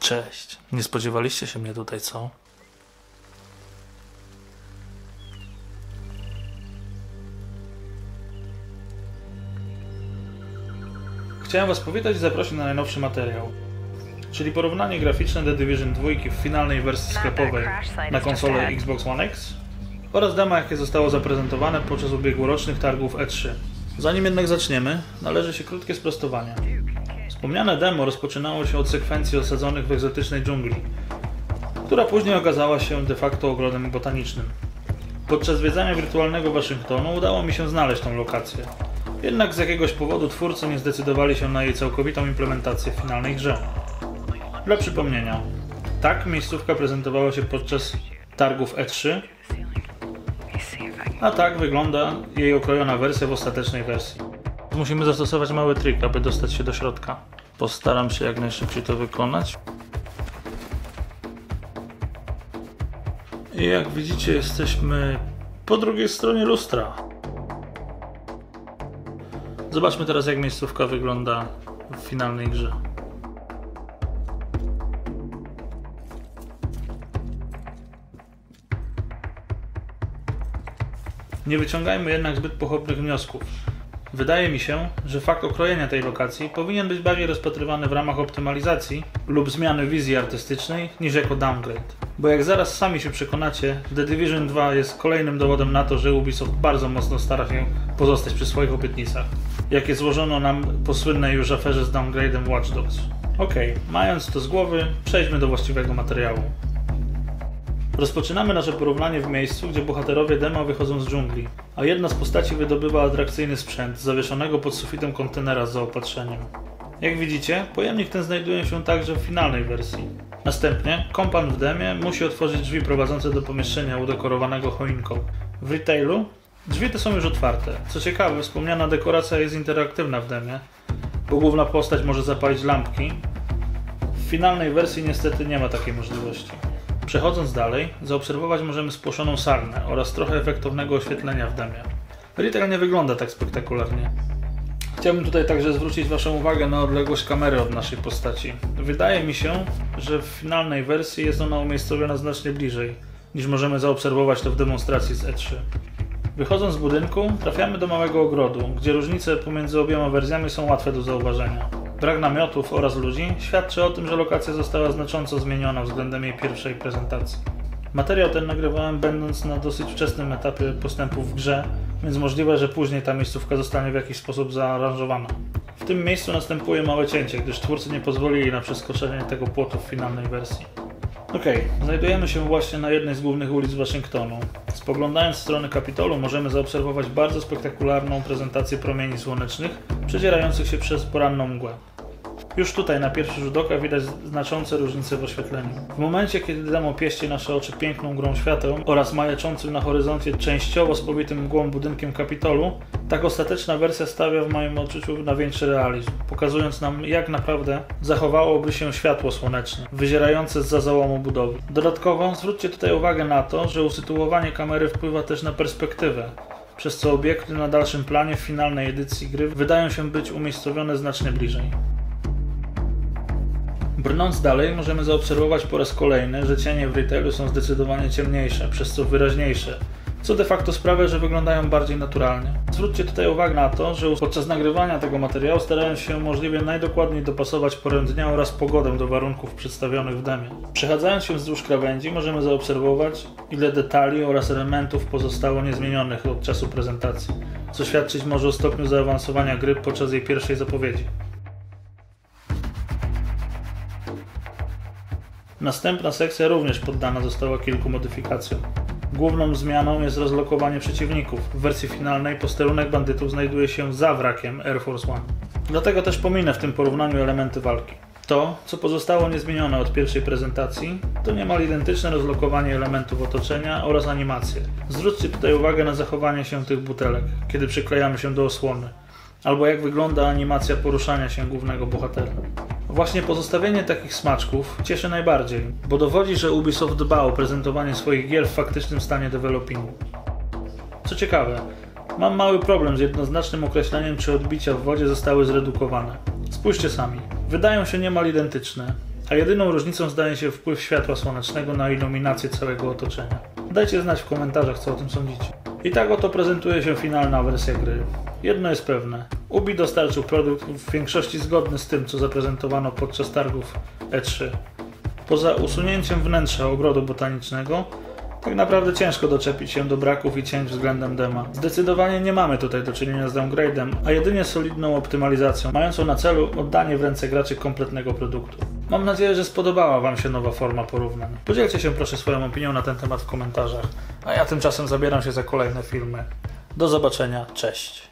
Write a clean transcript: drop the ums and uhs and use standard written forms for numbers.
Cześć. Nie spodziewaliście się mnie tutaj, co? Chciałem was powitać i zaprosić na najnowszy materiał, czyli porównanie graficzne The Division 2 w finalnej wersji sklepowej na konsolę Xbox One X oraz demo, jakie zostało zaprezentowane podczas ubiegłorocznych targów E3. Zanim jednak zaczniemy, należy się krótkie sprostowanie. Wspomniane demo rozpoczynało się od sekwencji osadzonych w egzotycznej dżungli, która później okazała się de facto ogrodem botanicznym. Podczas zwiedzania wirtualnego Waszyngtonu udało mi się znaleźć tą lokację. Jednak z jakiegoś powodu twórcy nie zdecydowali się na jej całkowitą implementację w finalnej grze. Dla przypomnienia, tak miejscówka prezentowała się podczas targów E3, a tak wygląda jej okrojona wersja w ostatecznej wersji. Musimy zastosować mały trik, aby dostać się do środka. Postaram się jak najszybciej to wykonać. I jak widzicie, jesteśmy po drugiej stronie lustra. Zobaczmy teraz, jak miejscówka wygląda w finalnej grze. Nie wyciągajmy jednak zbyt pochopnych wniosków. Wydaje mi się, że fakt okrojenia tej lokacji powinien być bardziej rozpatrywany w ramach optymalizacji lub zmiany wizji artystycznej niż jako downgrade. Bo jak zaraz sami się przekonacie, The Division 2 jest kolejnym dowodem na to, że Ubisoft bardzo mocno stara się pozostać przy swoich obietnicach, jakie złożono nam po słynnej już aferze z downgrade'em Watch Dogs. Okej, mając to z głowy, przejdźmy do właściwego materiału. Rozpoczynamy nasze porównanie w miejscu, gdzie bohaterowie demo wychodzą z dżungli, a jedna z postaci wydobywa atrakcyjny sprzęt zawieszonego pod sufitem kontenera z zaopatrzeniem. Jak widzicie, pojemnik ten znajduje się także w finalnej wersji. Następnie kompan w demie musi otworzyć drzwi prowadzące do pomieszczenia udekorowanego choinką. W retailu drzwi te są już otwarte. Co ciekawe, wspomniana dekoracja jest interaktywna w demie, bo główna postać może zapalić lampki. W finalnej wersji niestety nie ma takiej możliwości. Przechodząc dalej, zaobserwować możemy spłoszoną sarnę oraz trochę efektownego oświetlenia w demie. Retail nie wygląda tak spektakularnie. Chciałbym tutaj także zwrócić waszą uwagę na odległość kamery od naszej postaci. Wydaje mi się, że w finalnej wersji jest ona umiejscowiona znacznie bliżej, niż możemy zaobserwować to w demonstracji z E3. Wychodząc z budynku, trafiamy do małego ogrodu, gdzie różnice pomiędzy obiema wersjami są łatwe do zauważenia. Brak namiotów oraz ludzi świadczy o tym, że lokacja została znacząco zmieniona względem jej pierwszej prezentacji. Materiał ten nagrywałem będąc na dosyć wczesnym etapie postępu w grze, więc możliwe, że później ta miejscówka zostanie w jakiś sposób zaaranżowana. W tym miejscu następuje małe cięcie, gdyż twórcy nie pozwolili na przeskoczenie tego płotu w finalnej wersji. Znajdujemy się właśnie na jednej z głównych ulic Waszyngtonu. Spoglądając w stronę Kapitolu możemy zaobserwować bardzo spektakularną prezentację promieni słonecznych przedzierających się przez poranną mgłę. Już tutaj na pierwszy rzut oka widać znaczące różnice w oświetleniu. W momencie, kiedy demo pieści nasze oczy piękną grą świateł oraz majaczącym na horyzoncie częściowo spowitym mgłą budynkiem Kapitolu, tak ostateczna wersja stawia w moim odczuciu na większy realizm, pokazując nam, jak naprawdę zachowałoby się światło słoneczne, wyzierające zza załomu budowy. Dodatkowo zwróćcie tutaj uwagę na to, że usytuowanie kamery wpływa też na perspektywę, przez co obiekty na dalszym planie w finalnej edycji gry wydają się być umiejscowione znacznie bliżej. Brnąc dalej, możemy zaobserwować po raz kolejny, że cienie w retailu są zdecydowanie ciemniejsze, przez co wyraźniejsze, co de facto sprawia, że wyglądają bardziej naturalnie. Zwróćcie tutaj uwagę na to, że podczas nagrywania tego materiału starałem się możliwie najdokładniej dopasować porę dnia oraz pogodę do warunków przedstawionych w demie. Przechadzając się wzdłuż krawędzi możemy zaobserwować, ile detali oraz elementów pozostało niezmienionych od czasu prezentacji, co świadczyć może o stopniu zaawansowania gry podczas jej pierwszej zapowiedzi. Następna sekcja również poddana została kilku modyfikacjom. Główną zmianą jest rozlokowanie przeciwników. W wersji finalnej posterunek bandytów znajduje się za wrakiem Air Force One. Dlatego też pominę w tym porównaniu elementy walki. To, co pozostało niezmienione od pierwszej prezentacji, to niemal identyczne rozlokowanie elementów otoczenia oraz animacje. Zwróćcie tutaj uwagę na zachowanie się tych butelek, kiedy przyklejamy się do osłony, albo jak wygląda animacja poruszania się głównego bohatera. Właśnie pozostawienie takich smaczków cieszy najbardziej, bo dowodzi, że Ubisoft dba o prezentowanie swoich gier w faktycznym stanie developingu. Co ciekawe, mam mały problem z jednoznacznym określeniem, czy odbicia w wodzie zostały zredukowane. Spójrzcie sami, wydają się niemal identyczne, a jedyną różnicą zdaje się wpływ światła słonecznego na iluminację całego otoczenia. Dajcie znać w komentarzach, co o tym sądzicie. I tak oto prezentuje się finalna wersja gry. Jedno jest pewne, Ubi dostarczył produkt w większości zgodny z tym, co zaprezentowano podczas targów E3. Poza usunięciem wnętrza ogrodu botanicznego, tak naprawdę ciężko doczepić się do braków i cięć względem dema. Zdecydowanie nie mamy tutaj do czynienia z downgrade'em, a jedynie solidną optymalizacją, mającą na celu oddanie w ręce graczy kompletnego produktu. Mam nadzieję, że spodobała Wam się nowa forma porównań. Podzielcie się proszę swoją opinią na ten temat w komentarzach, a ja tymczasem zabieram się za kolejne filmy. Do zobaczenia, cześć!